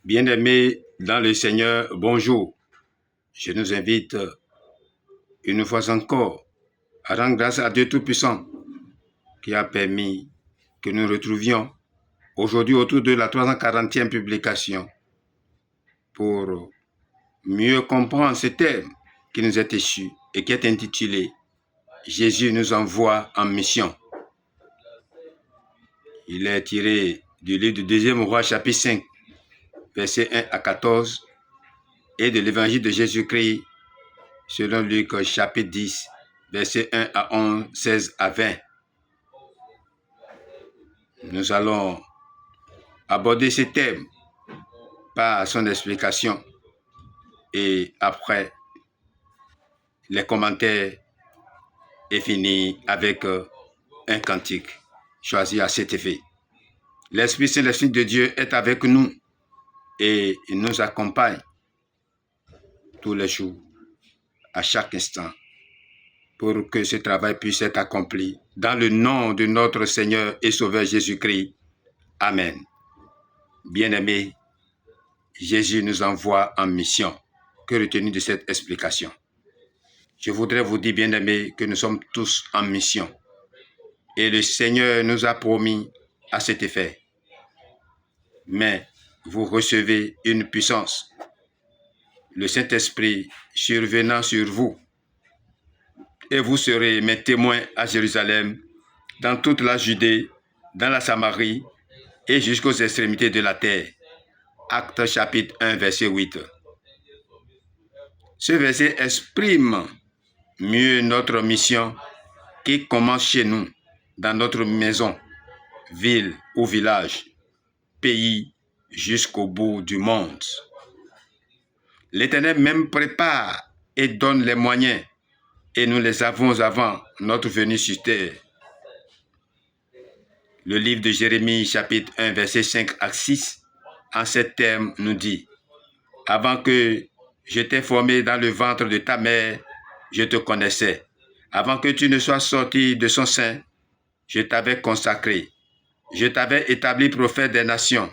Bien-aimés dans le Seigneur, bonjour. Je nous invite une fois encore à rendre grâce à Dieu Tout-Puissant qui a permis que nous retrouvions aujourd'hui autour de la 340e publication pour mieux comprendre ce thème qui nous est issu et qui est intitulé « Jésus nous envoie en mission ». Il est tiré du livre du 2e roi chapitre 5, versets 1 à 14 et de l'évangile de Jésus-Christ selon Luc chapitre 10, versets 1 à 11, 16 à 20. Nous allons aborder ce thème par son explication et après les commentaires et finir avec un cantique choisi à cet effet. L'Esprit Saint, l'Esprit de Dieu est avec nous et il nous accompagne tous les jours, à chaque instant, pour que ce travail puisse être accompli dans le nom de notre Seigneur et Sauveur Jésus-Christ. Amen. Bien-aimés, Jésus nous envoie en mission. Que retenir de cette explication? Je voudrais vous dire, bien-aimés, que nous sommes tous en mission. Et le Seigneur nous a promis à cet effet. Mais vous recevez une puissance, le Saint-Esprit survenant sur vous. Et vous serez mes témoins à Jérusalem, dans toute la Judée, dans la Samarie et jusqu'aux extrémités de la terre. Actes chapitre 1, verset 8. Ce verset exprime mieux notre mission qui commence chez nous, dans notre maison, ville ou village, pays, jusqu'au bout du monde. L'Éternel même prépare et donne les moyens, et nous les avons avant notre venue sur terre. Le livre de Jérémie, chapitre 1, verset 5 à 6, en ces termes nous dit: « Avant que je t'ai formé dans le ventre de ta mère, je te connaissais. Avant que tu ne sois sorti de son sein, je t'avais consacré. Je t'avais établi prophète des nations. »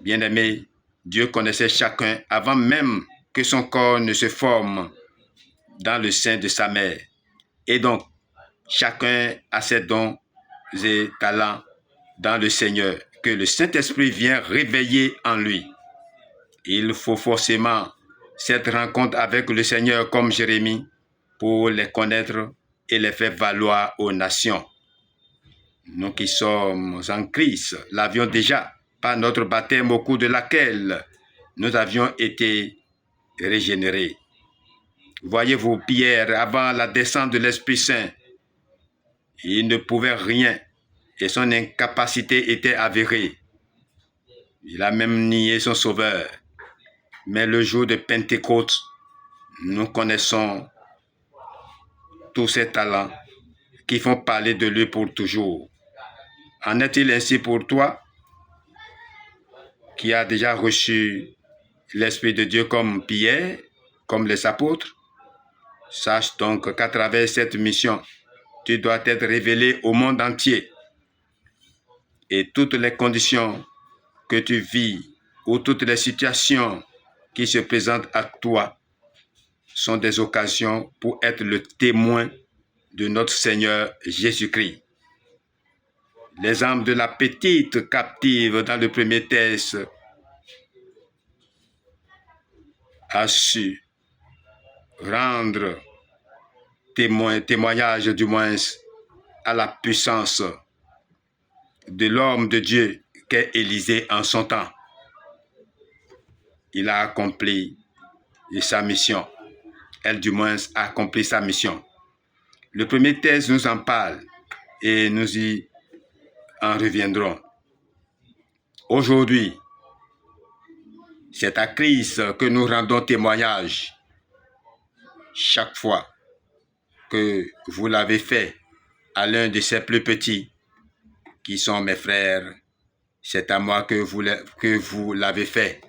Bien-aimé, Dieu connaissait chacun avant même que son corps ne se forme dans le sein de sa mère. Et donc, chacun a ses dons et talents dans le Seigneur que le Saint-Esprit vient réveiller en lui. Il faut forcément cette rencontre avec le Seigneur comme Jérémie pour les connaître et les faire valoir aux nations. Nous qui sommes en Christ l'avions déjà par notre baptême au cours de laquelle nous avions été régénérés. Voyez-vous, Pierre, avant la descente de l'Esprit Saint, il ne pouvait rien et son incapacité était avérée. Il a même nié son Sauveur. Mais le jour de Pentecôte, nous connaissons tous ces talents qui font parler de lui pour toujours. En est-il ainsi pour toi qui as déjà reçu l'Esprit de Dieu comme Pierre, comme les apôtres? Sache donc qu'à travers cette mission, tu dois être révélé au monde entier. Et toutes les conditions que tu vis ou toutes les situations qui se présentent à toi sont des occasions pour être le témoin de notre Seigneur Jésus-Christ. L'exemple de la petite captive dans le premier texte a su rendre témoignage du moins à la puissance de l'homme de Dieu qu'est Élisée en son temps. Il a accompli sa mission. Elle du moins a accompli sa mission. Le premier texte nous en parle et nous y en reviendrons. Aujourd'hui, c'est à Christ que nous rendons témoignage chaque fois que vous l'avez fait à l'un de ses plus petits, qui sont mes frères, c'est à moi que vous l'avez fait.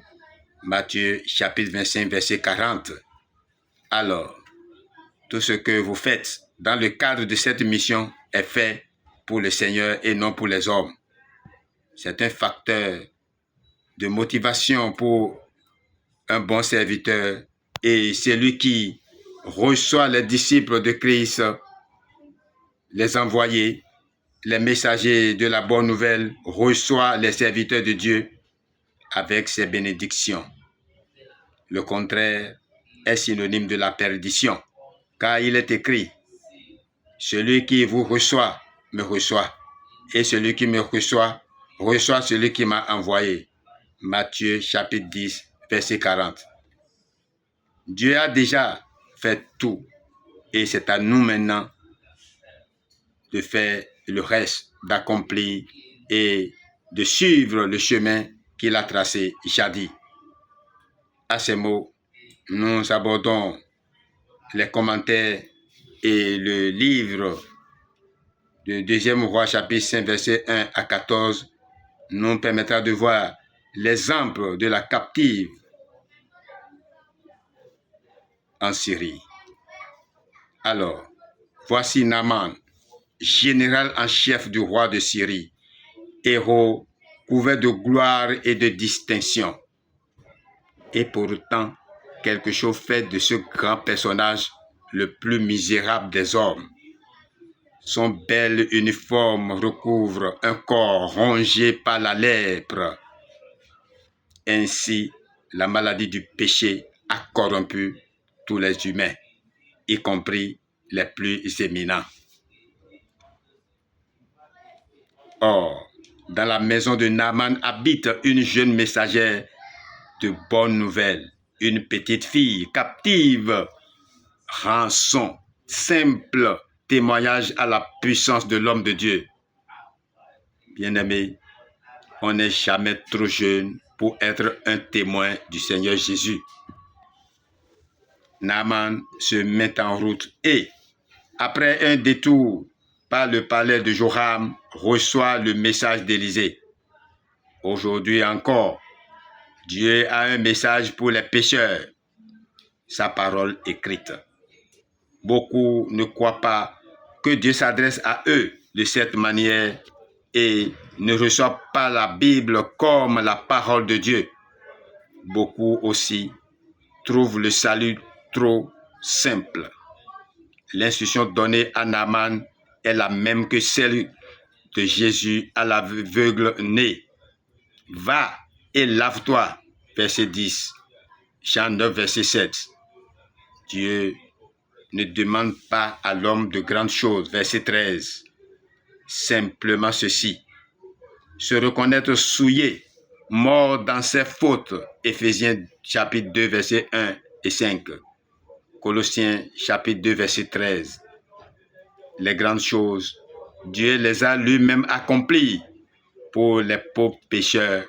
Matthieu chapitre 25, verset 40. Alors, tout ce que vous faites dans le cadre de cette mission est fait pour le Seigneur et non pour les hommes. C'est un facteur de motivation pour un bon serviteur et celui qui reçoit les disciples de Christ, les envoyés, les messagers de la bonne nouvelle, reçoit les serviteurs de Dieu avec ses bénédictions. Le contraire est synonyme de la perdition, car il est écrit, celui qui vous reçoit, me reçoit, et celui qui me reçoit, reçoit celui qui m'a envoyé. Matthieu chapitre 10, verset 40. Dieu a déjà fait tout, et c'est à nous maintenant de faire le reste, d'accomplir et de suivre le chemin qu'il a tracé jadis. À ces mots, nous abordons les commentaires et le livre de 2e Roi, chapitre 5, verset 1 à 14, nous permettra de voir l'exemple de la captive en Syrie. Alors, voici Naaman, général en chef du roi de Syrie, héros couvert de gloire et de distinction. Et pourtant, quelque chose fait de ce grand personnage le plus misérable des hommes. Son bel uniforme recouvre un corps rongé par la lèpre. Ainsi, la maladie du péché a corrompu tous les humains, y compris les plus éminents. Or, dans la maison de Naaman habite une jeune messagère de bonnes nouvelles, une petite fille captive, rançon, simple témoignage à la puissance de l'homme de Dieu. Bien-aimé, on n'est jamais trop jeune pour être un témoin du Seigneur Jésus. Naaman se met en route et, après un détour par le palais de Joram, reçoit le message d'Élisée. Aujourd'hui encore, Dieu a un message pour les pécheurs, sa parole écrite. Beaucoup ne croient pas que Dieu s'adresse à eux de cette manière et ne reçoivent pas la Bible comme la parole de Dieu. Beaucoup aussi trouvent le salut trop simple. L'instruction donnée à Naaman est la même que celle de Jésus à l'aveugle né. Va et lave-toi, verset 10. Jean 9, verset 7. Dieu ne demande pas à l'homme de grandes choses, verset 13. Simplement ceci, se reconnaître souillé, mort dans ses fautes, Éphésiens chapitre 2, verset 1 et 5. Colossiens chapitre 2, verset 13. Les grandes choses, Dieu les a lui-même accomplies pour les pauvres pécheurs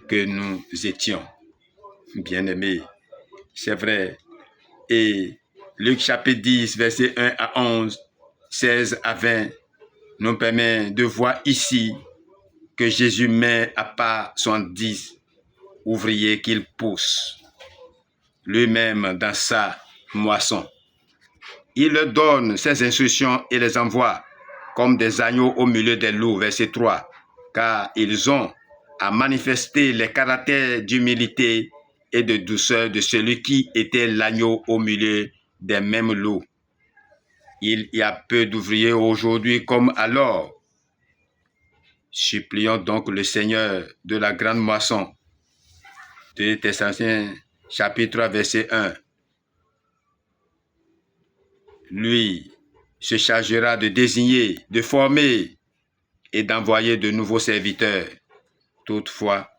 que nous étions. Bien-aimés, c'est vrai. Et Luc chapitre 10, verset 1 à 11, 16 à 20, nous permet de voir ici que Jésus met à part 70 ouvriers qu'il pousse lui-même dans sa moisson. Il leur donne ses instructions et les envoie comme des agneaux au milieu des loups, verset 3, car ils ont à manifester les caractères d'humilité et de douceur de celui qui était l'agneau au milieu des mêmes loups. Il y a peu d'ouvriers aujourd'hui comme alors. Supplions donc le Seigneur de la grande moisson. 2 Thessaloniciens chapitre 3 verset 1. Lui se chargera de désigner, de former et d'envoyer de nouveaux serviteurs. Toutefois,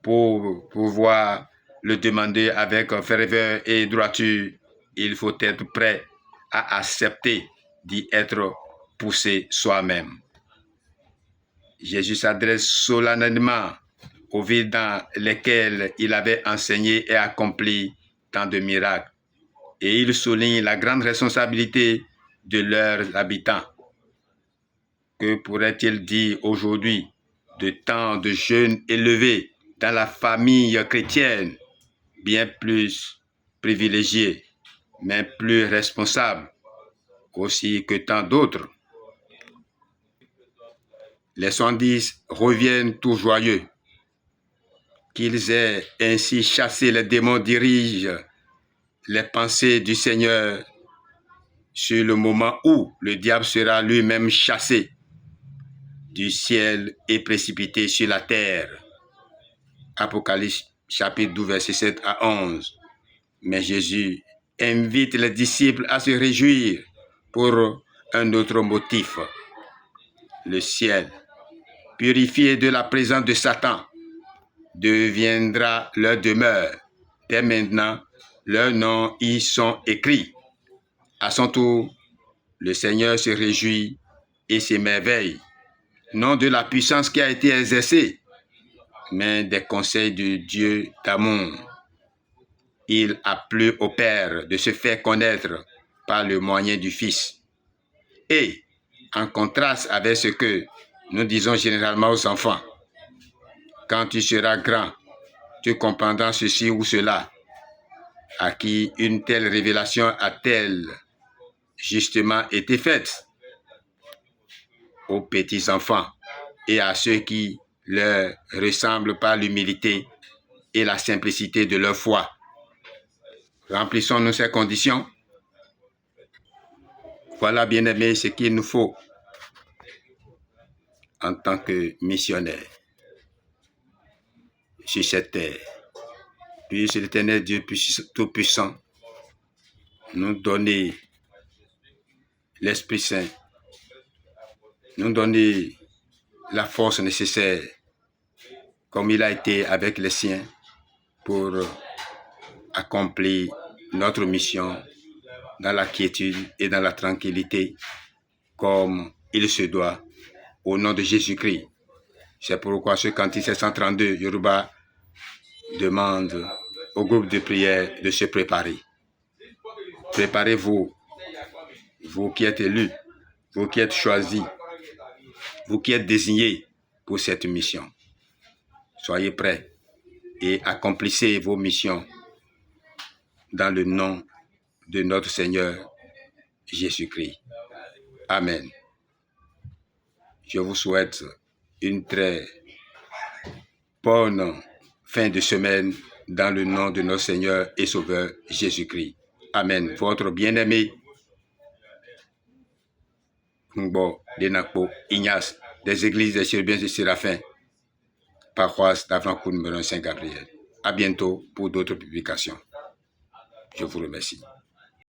pour pouvoir le demander avec ferveur et droiture, il faut être prêt à accepter d'y être poussé soi-même. Jésus s'adresse solennellement aux villes dans lesquelles il avait enseigné et accompli tant de miracles. Et il souligne la grande responsabilité de leurs habitants. Que pourrait-il dire aujourd'hui de tant de jeunes élevés dans la famille chrétienne, bien plus privilégiés, mais plus responsables aussi que tant d'autres? Les 70 reviennent tout joyeux. qu'ils aient ainsi chassé les démons, dirigent les pensées du Seigneur sur le moment où le diable sera lui-même chassé du ciel et précipité sur la terre. Apocalypse chapitre 12, verset 7 à 11. Mais Jésus invite les disciples à se réjouir pour un autre motif. Le ciel, purifié de la présence de Satan, deviendra leur demeure. Dès maintenant, leurs noms y sont écrits. À son tour, le Seigneur se réjouit et s'émerveille, non de la puissance qui a été exercée, mais des conseils de Dieu d'amour. Il a plu au Père de se faire connaître par le moyen du Fils. Et, en contraste avec ce que nous disons généralement aux enfants, quand tu seras grand, tu comprendras ceci ou cela. À qui une telle révélation a-t-elle justement été faite? Aux petits enfants et à ceux qui leur ressemblent par l'humilité et la simplicité de leur foi. Remplissons-nous ces conditions. Voilà, bien-aimés, ce qu'il nous faut en tant que missionnaires sur cette terre. Puisse l'Éternel Dieu Tout-Puissant nous donner l'Esprit Saint, nous donner la force nécessaire, comme il a été avec les siens, pour accomplir notre mission dans la quiétude et dans la tranquillité, comme il se doit, au nom de Jésus-Christ. C'est pourquoi ce cantique 732, Yoruba demande au groupe de prière de se préparer. Préparez-vous, vous qui êtes élus, vous qui êtes choisis, vous qui êtes désignés pour cette mission. Soyez prêts et accomplissez vos missions dans le nom de notre Seigneur Jésus-Christ. Amen. Je vous souhaite une très bonne fin de semaine dans le nom de notre Seigneur et Sauveur Jésus-Christ. Amen. Votre bien-aimé Ngbo Denakpo Ignace des églises des Chérubins et Séraphins, paroisse d'Avrancourt numéro 5 Gabriel. À bientôt pour d'autres publications. Je vous remercie.